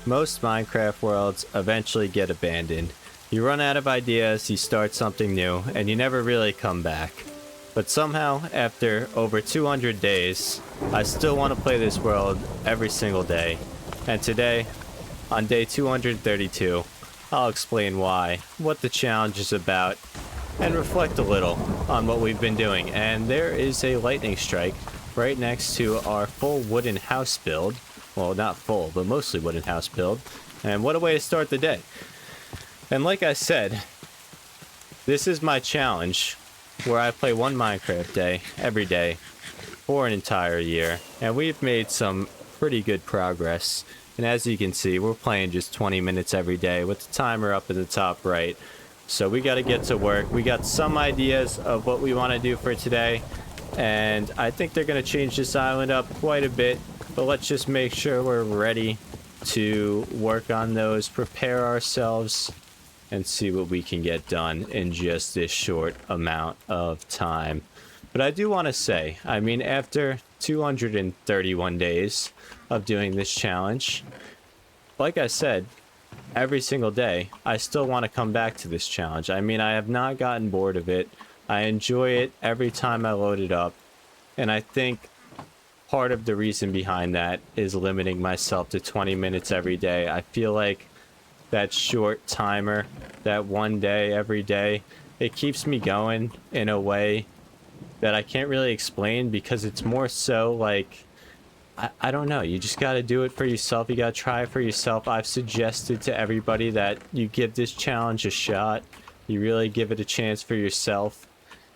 Most Minecraft worlds eventually get abandoned. You run out of ideas, you start something new, and you never really come back. But somehow, after over 200 days, I still want to play this world every single day. And today, on day 232, I'll explain why, what the challenge is about, and reflect a little on what we've been doing. And there is a lightning strike right next to our full wooden house build. Well, not full, but mostly wooden house build. And what a way to start the day. And like I said, this is my challenge where I play one Minecraft day every day for an entire year. And we've made some pretty good progress. And as you can see, we're playing just 20 minutes every day with the timer up at the top right. So we got to get to work. We got some ideas of what we want to do for today. And I think they're going to change this island up quite a bit. But let's just make sure we're ready to work on those, prepare ourselves, and see what we can get done in just this short amount of time. But I do want to say, I mean, after 231 days of doing this challenge, like I said, every single day, I still want to come back to this challenge. I mean, I have not gotten bored of it. I enjoy it every time I load it up. And I think part of the reason behind that is limiting myself to 20 minutes every day. I feel like that short timer, that one day every day, it keeps me going in a way that I can't really explain, because it's more so like, I don't know, you just got to do it for yourself. You got to try it for yourself. I've suggested to everybody that you give this challenge a shot. You really give it a chance for yourself,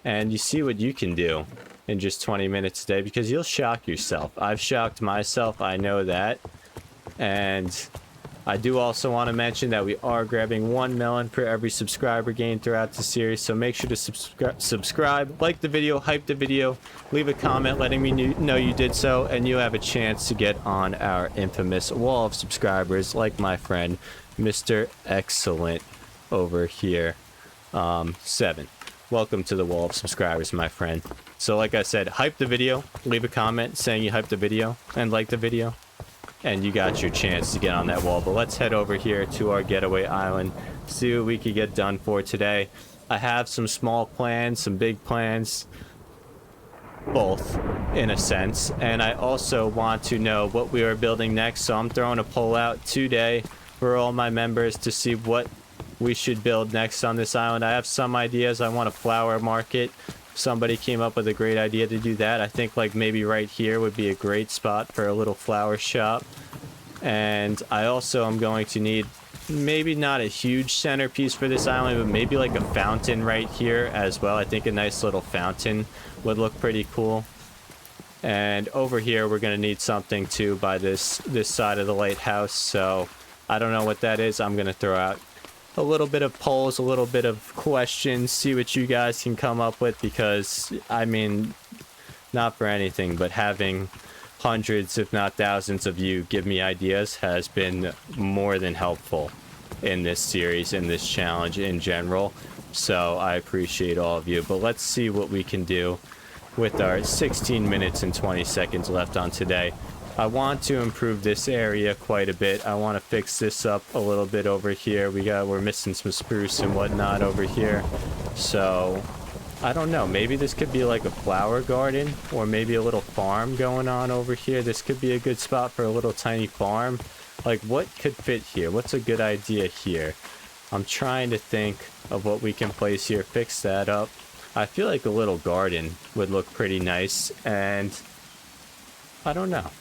and you see what you can do in just 20 minutes a day, because you'll shock yourself. I've shocked myself, I know that. And I do also want to mention that we are grabbing 1 melon for every subscriber gained throughout the series, so make sure to subscribe, like the video, hype the video, leave a comment letting me know you did so, and you have a chance to get on our infamous wall of subscribers, like my friend Mr. Excellent over here. 7. Welcome to the wall of subscribers, my friend. So like I said, hype the video, leave a comment saying you hyped the video and like the video, and you got your chance to get on that wall. But let's head over here to our getaway island, see what we could get done for today. I have some small plans, some big plans, both in a sense, and I also want to know what we are building next. So I'm throwing a poll out today for all my members to see what we should build next on this island. I have some ideas. I want a flower market. Somebody came up with a great idea to do that. I think like maybe right here would be a great spot for a little flower shop. And I also am going to need maybe not a huge centerpiece for this island, but maybe like a fountain right here as well. I think a nice little fountain would look pretty cool. And over here we're going to need something too by this side of the lighthouse. So I don't know what that is. I'm going to throw out a little bit of polls, a little bit of questions, see what you guys can come up with, because, I mean, not for anything, but having hundreds, if not thousands of you give me ideas has been more than helpful in this series, in this challenge in general. So I appreciate all of you. But let's see what we can do with our 16 minutes and 20 seconds left on today. I want to improve this area quite a bit. I want to fix this up a little bit over here. We're missing some spruce and whatnot over here. So I don't know, maybe this could be like a flower garden, or maybe a little farm going on over here. This could be a good spot for a little tiny farm. Like, what could fit here? What's a good idea here? I'm trying to think of what we can place here, fix that up. I feel like a little garden would look pretty nice, and I don't know.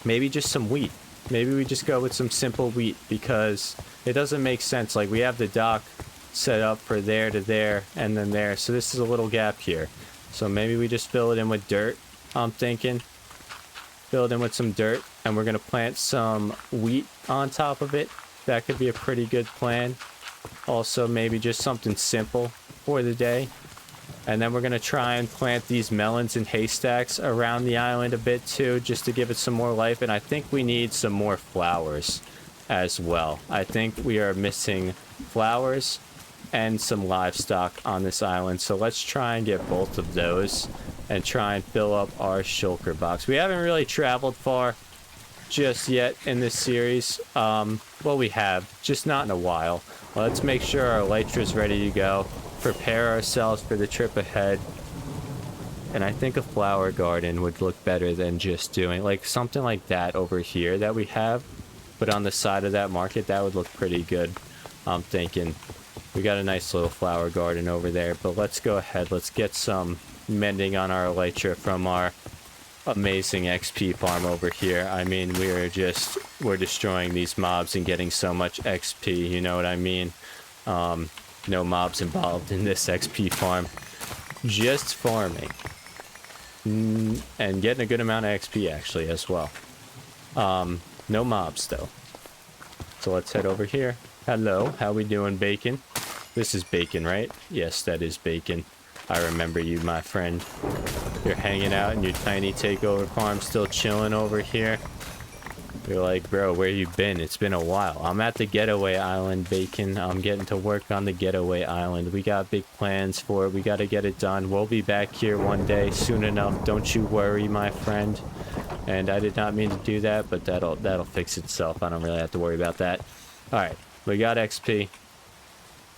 Maybe just some wheat. Maybe we just go with some simple wheat, because it doesn't make sense. Like, we have the dock set up for there to there and then there. So this is a little gap here. So maybe we just fill it in with dirt, I'm thinking. Fill it in with some dirt, and we're going to plant some wheat on top of it. That could be a pretty good plan. Also, maybe just something simple for the day. And then we're going to try and plant these melons and haystacks around the island a bit too, just to give it some more life. And I think we need some more flowers as well. I think we are missing flowers and some livestock on this island. So let's try and get both of those and try and fill up our shulker box. We haven't really traveled far. just yet in this series. Well, we have, just not in a while. Let's make sure our elytra's ready to go. Prepare ourselves for the trip ahead. And I think a flower garden would look better than just doing like something like that over here that we have. But on the side of that market, that would look pretty good. I'm thinking we got a nice little flower garden over there. But let's go ahead. Let's get some mending on our elytra from our amazing XP farm over here. I mean, we're destroying these mobs and getting so much XP. You know what I mean? No mobs involved in this XP farm. Just farming. And getting a good amount of XP actually as well. No mobs though. So let's head over here. Hello, how we doing, Bacon? This is Bacon, right? Yes, that is Bacon. I remember you, my friend. You're hanging out in your tiny takeover farm, still chilling over here. You're like, bro, where you been? It's been a while. I'm at the getaway island, Bacon. I'm getting to work on the getaway island. We got big plans for it. We got to get it done. We'll be back here one day soon enough. Don't you worry, my friend. And I did not mean to do that, but that'll fix itself. I don't really have to worry about that. All right, we got XP.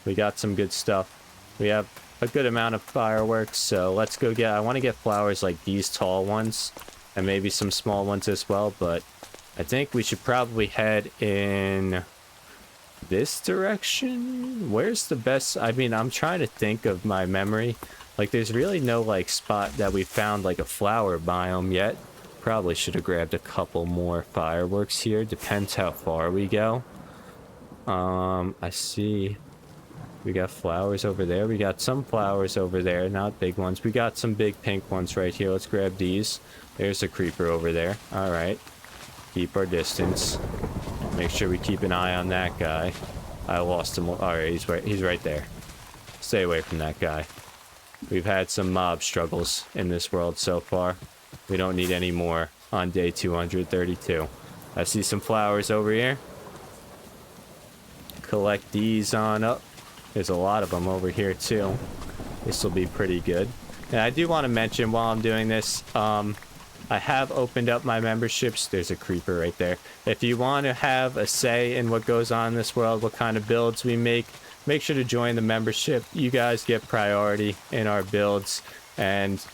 We got some good stuff. We have a good amount of fireworks, so let's go get... I want to get flowers like these tall ones, and maybe some small ones as well, but I think we should probably head in this direction. Where's the best? I mean, I'm trying to think of my memory. Like, there's really no, like, spot that we found, like, a flower biome yet. Probably should have grabbed a couple more fireworks here. Depends how far we go. I see. We got flowers over there. We got some flowers over there, not big ones. We got some big pink ones right here. Let's grab these. There's a creeper over there. All right. Keep our distance. Make sure we keep an eye on that guy. I lost him. All right, he's right there. Stay away from that guy. We've had some mob struggles in this world so far. We don't need any more on day 232. I see some flowers over here. Collect these on up. There's a lot of them over here too. This will be pretty good. And I do want to mention while I'm doing this, I have opened up my memberships. There's a creeper right there. If you want to have a say in what goes on in this world, what kind of builds we make sure to join the membership. You guys get priority in our builds. And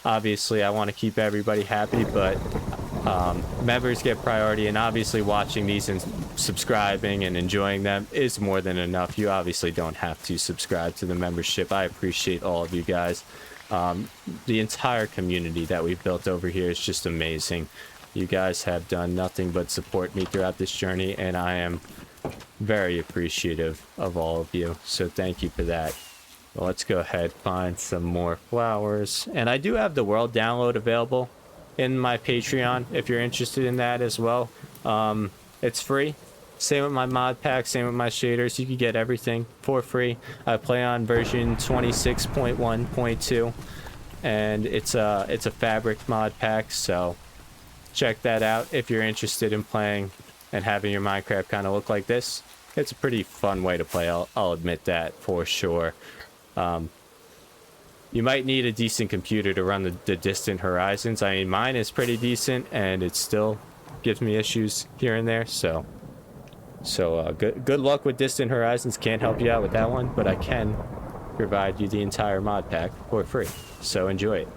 obviously, I want to keep everybody happy, but members get priority. And obviously, watching these and subscribing and enjoying them is more than enough. You obviously don't have to subscribe to the membership. I appreciate all of you guys. The entire community that we've built over here is just amazing. You guys have done nothing but support me throughout this journey, and I am very appreciative of all of you. So thank you for that. Well, let's go ahead, find some more flowers. And I do have the world download available in my Patreon if you're interested in that as well. It's free. Same with my mod pack, same with my shaders. You can get everything for free. I play on version 26.1.2, and it's a fabric mod pack, so check that out if you're interested in playing and having your Minecraft kind of look like this. It's a pretty fun way to play, I'll admit that for sure. You might need a decent computer to run the Distant Horizons. I mean, mine is pretty decent, and it still gives me issues here and there, so good luck with Distant Horizons. Can't help you out with that one, but I can provide you the entire mod pack for free, so enjoy it.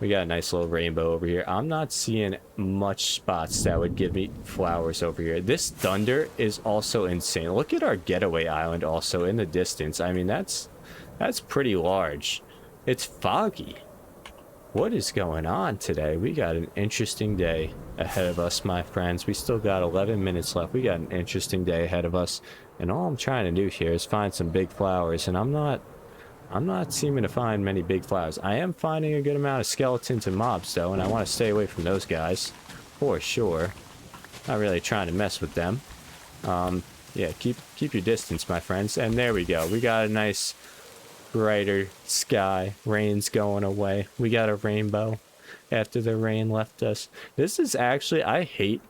We got a nice little rainbow over here. I'm not seeing much spots that would give me flowers over here. This thunder is also insane. Look at our getaway island also in the distance. I mean, that's pretty large. It's foggy. What is going on today? We got an interesting day ahead of us, my friends. We still got 11 minutes left. We got an interesting day ahead of us. And all I'm trying to do here is find some big flowers. And I'm not seeming to find many big flowers. I am finding a good amount of skeletons and mobs, though. And I want to stay away from those guys. For sure. Not really trying to mess with them. Yeah, keep your distance, my friends. And there we go. We got a nice brighter sky. Rain's going away. We got a rainbow after the rain left us. This is actually, I hate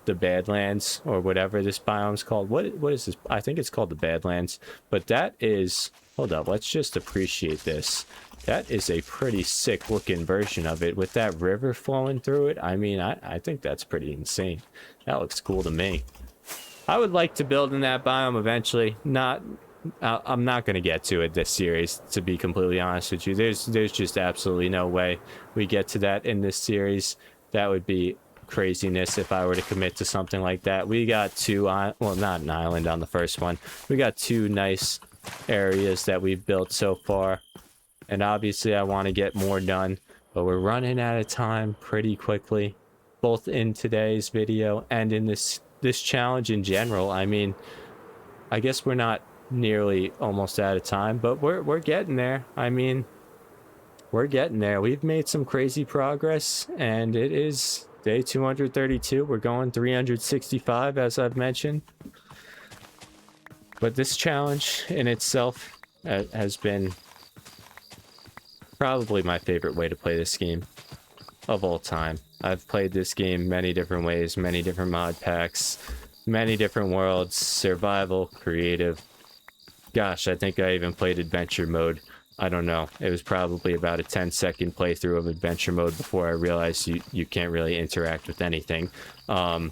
the Badlands, or whatever this biome's called. What is this? I think it's called the Badlands. But that is, hold up, let's just appreciate this. That is a pretty sick looking version of it with that river flowing through it. I mean, I think that's pretty insane. That looks cool to me. I would like to build in that biome eventually. I'm not going to get to it this series, to be completely honest with you. There's just absolutely no way we get to that in this series. That would be craziness if I were to commit to something like that. We got well, not an island on the first one. We got 2 nice areas that we've built so far. And obviously I want to get more done, but we're running out of time pretty quickly, both in today's video and in this challenge in general. I mean, I guess we're not nearly almost out of time, but we're getting there. I mean, we're getting there. We've made some crazy progress, and it is day 232. We're going 365, as I've mentioned. But this challenge in itself has been probably my favorite way to play this game of all time. I've played this game many different ways, many different mod packs, many different worlds, survival, creative. Gosh, I think I even played adventure mode. I don't know. It was probably about a 10-second playthrough of adventure mode before I realized you can't really interact with anything. But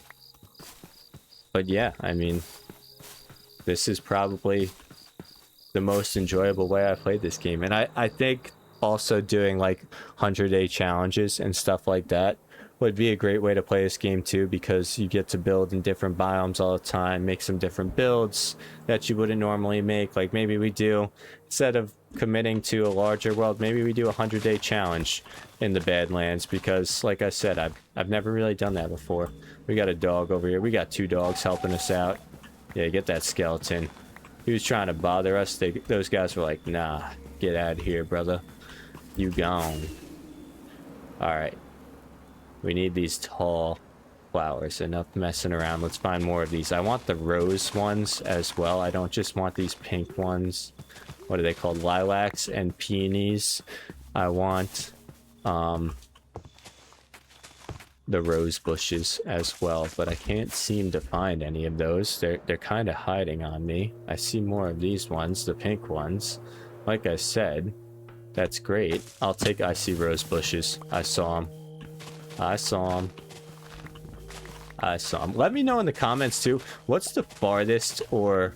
yeah, I mean, this is probably the most enjoyable way I played this game. And I think also doing like 100-day challenges and stuff like that would be a great way to play this game too, because you get to build in different biomes all the time, make some different builds that you wouldn't normally make. Like maybe we do, instead of committing to a larger world, maybe we do a 100-day challenge in the Badlands, because like I said, I've never really done that before. We got a dog over here. We got 2 dogs helping us out. Yeah, get that skeleton. He was trying to bother us. Those guys were like, nah, get out of here, brother. You gone. Alright. We need these tall flowers. Enough messing around. Let's find more of these. I want the rose ones as well. I don't just want these pink ones. What are they called? Lilacs and peonies. I want the rose bushes as well, but I can't seem to find any of those. They're kind of hiding on me. I see more of these ones, the pink ones. Like I said, that's great. I see rose bushes. I saw them. Let me know in the comments too, what's the farthest, or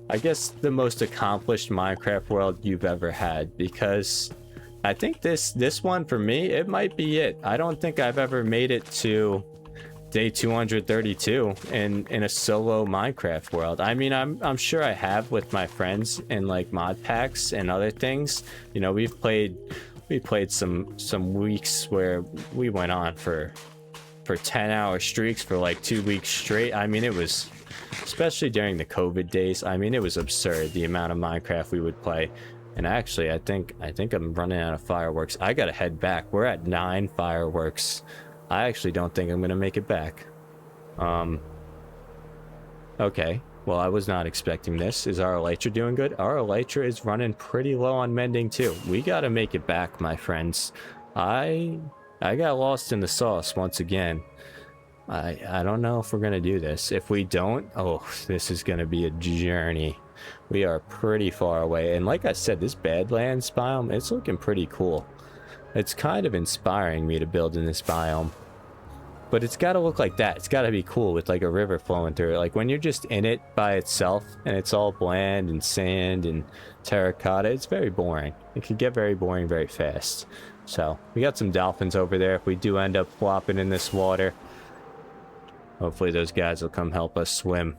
I guess the most accomplished Minecraft world you've ever had? Because I think this one for me, it might be it. I don't think I've ever made it to day 232 in a solo Minecraft world. I mean, I'm sure I have with my friends in like mod packs and other things. You know, we played some weeks where we went on for 10-hour streaks for like 2 weeks straight. I mean, it was, especially during the COVID days, I mean, it was absurd the amount of Minecraft we would play. And actually, I think I'm running out of fireworks. I gotta head back. We're at 9 fireworks. I actually don't think I'm gonna make it back. Okay. Well, I was not expecting this. Is our elytra doing good? Our elytra is running pretty low on mending too. We gotta make it back, my friends. I got lost in the sauce once again. I don't know if we're gonna do this. If we don't, oh, this is gonna be a journey. We are pretty far away. And like I said, this Badlands biome, it's looking pretty cool. It's kind of inspiring me to build in this biome. But it's got to look like that. It's got to be cool with like a river flowing through it. Like when you're just in it by itself and it's all bland and sand and terracotta, it's very boring. It can get very boring very fast. So we got some dolphins over there. If we do end up flopping in this water, hopefully those guys will come help us swim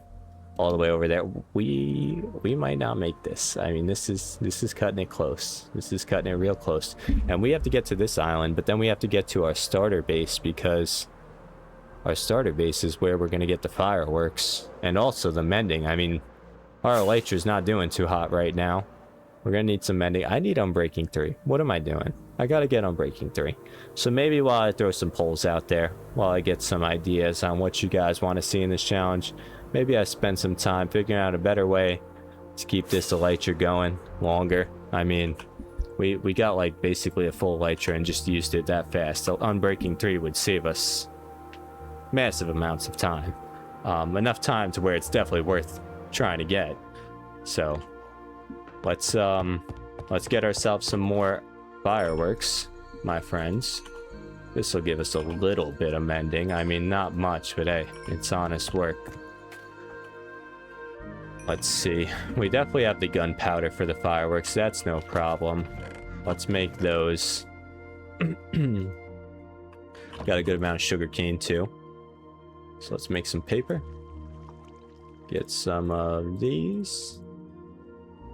all the way over there. We might not make this. I mean, this is cutting it close. This is cutting it real close. And we have to get to this island, but then we have to get to our starter base, because our starter base is where we're going to get the fireworks and also the mending. I mean, our elytra is not doing too hot right now. We're going to need some mending. I need Unbreaking 3. What am I doing? I got to get Unbreaking 3. So maybe while I throw some polls out there, while I get some ideas on what you guys want to see in this challenge, maybe I spend some time figuring out a better way to keep this elytra going longer. I mean, we got like basically a full elytra and just used it that fast. So Unbreaking 3 would save us massive amounts of time. Enough time to where it's definitely worth trying to get. So let's get ourselves some more fireworks, my friends. This will give us a little bit of mending. I mean, not much, but hey, it's honest work. Let's see. We definitely have the gunpowder for the fireworks. That's no problem. Let's make those. Got a good amount of sugar cane too. So let's make some paper. Get some of these.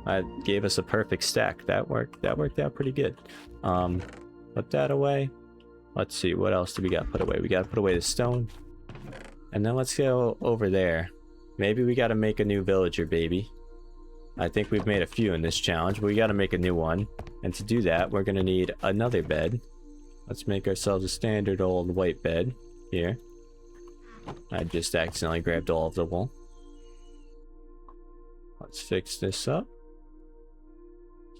That gave us a perfect stack. That worked out pretty good. Put that away. Let's see, what else do we got to put away? We got to put away the stone. And then let's go over there. Maybe we got to make a new villager, baby. I think we've made a few in this challenge, but we got to make a new one. And to do that, we're going to need another bed. Let's make ourselves a standard old white bed here. I just accidentally grabbed all of the wool. Let's fix this up.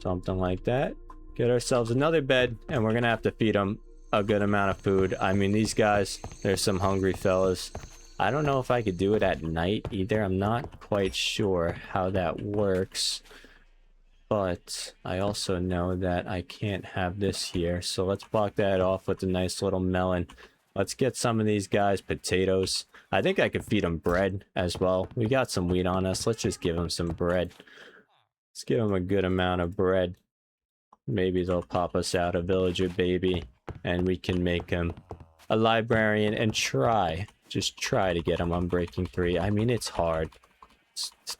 Something like that. Get ourselves another bed, and we're going to have to feed them a good amount of food. I mean, these guys, there's some hungry fellas. I don't know if I could do it at night either. I'm not quite sure how that works. But I also know that I can't have this here. So let's block that off with a nice little melon. Let's get some of these guys potatoes. I think I could feed them bread as well. We got some wheat on us. Let's just give them some bread. Let's give them a good amount of bread. Maybe they'll pop us out a villager baby. And we can make him a librarian and just try to get him on Breaking 3. I mean, it's hard.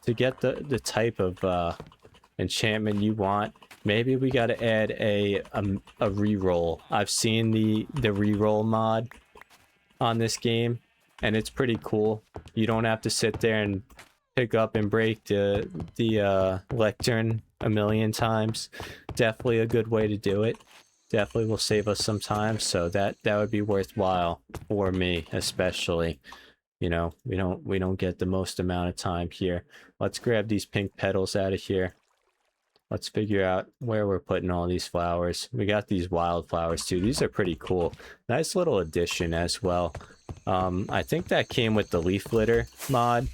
To get the type of enchantment you want, maybe we got to add a reroll. I've seen the reroll mod on this game, and it's pretty cool. You don't have to sit there and pick up and break the lectern a million times. Definitely a good way to do it. Definitely will save us some time, so that would be worthwhile for me, especially. You know, we don't get the most amount of time here. Let's grab these pink petals out of here. Let's figure out where we're putting all these flowers. We got these wildflowers too. These are pretty cool. Nice little addition as well. I think that came with the leaf litter mod.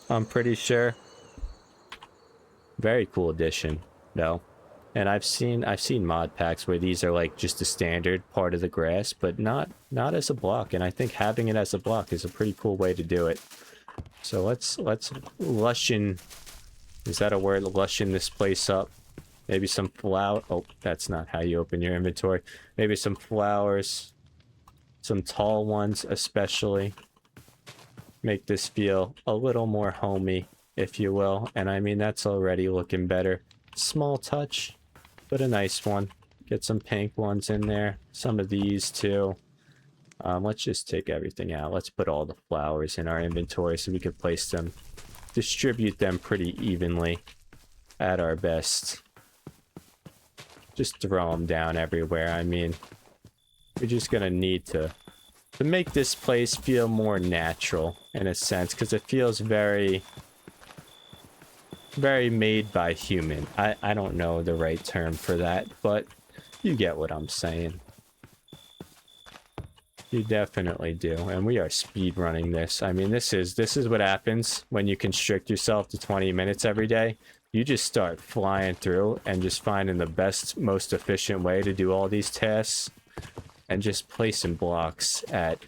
I'm pretty sure. Very cool addition, though. And I've seen mod packs where these are like just a standard part of the grass, but not as a block. And I think having it as a block is a pretty cool way to do it. So let's lushen. Is that a word? Lushen this place up. Maybe some flower. Oh, that's not how you open your inventory. Maybe some flowers, some tall ones especially. Make this feel a little more homey, if you will. And I mean, that's already looking better. Small touch, but a nice one. Get some pink ones in there. Some of these too. Let's just take everything out. Let's put all the flowers in our inventory so we can place them, distribute them pretty evenly at our best. Just throw them down everywhere. I mean, we're just gonna need to make this place feel more natural in a sense, because it feels very made by human. I don't know the right term for that, but you get what I'm saying. You definitely do. And we are speed running this. I mean, this is what happens when you constrict yourself to 20 minutes every day. You just start flying through and just finding the best, most efficient way to do all these tasks and just placing blocks at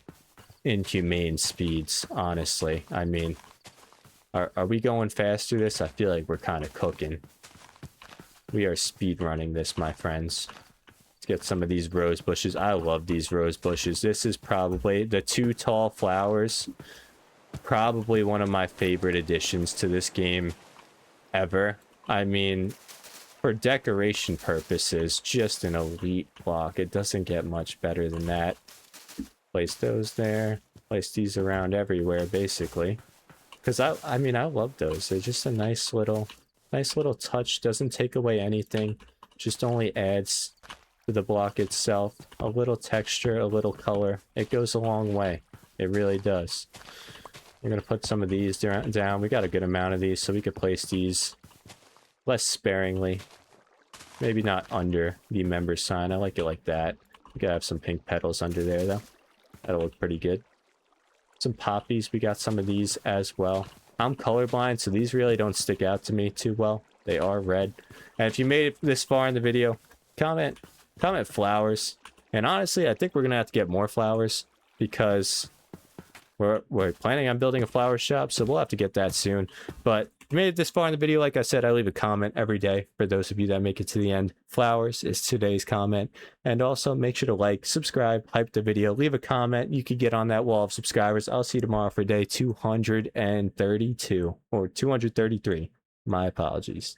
inhumane speeds, honestly. I mean, are we going fast through this? I feel like we're kind of cooking. We are speed running this, my friends. Let's get some of these rose bushes. I love these rose bushes. This is probably the 2 tall flowers. Probably one of my favorite additions to this game ever. I mean, for decoration purposes, just an elite block. It doesn't get much better than that. Place those there. Place these around everywhere, basically. Because I mean, I love those. They're just a nice little touch. Doesn't take away anything. Just only adds to the block itself. A little texture, a little color. It goes a long way. It really does. We're going to put some of these down. We got a good amount of these, so we could place these less sparingly. Maybe not under the member sign. I like it like that. We gotta have some pink petals under there, though. That'll look pretty good. Some poppies, we got some of these as well. I'm colorblind, so these really don't stick out to me too well. They are red. And if you made it this far in the video, comment flowers. And honestly, I think we're gonna have to get more flowers because we're planning on building a flower shop, so we'll have to get that soon. But if you made it this far in the video, like I said, I leave a comment every day for those of you that make it to the end. Flowers is today's comment. And also make sure to like, subscribe, hype the video, leave a comment. You could get on that wall of subscribers. I'll see you tomorrow for day 232 or 233. My apologies.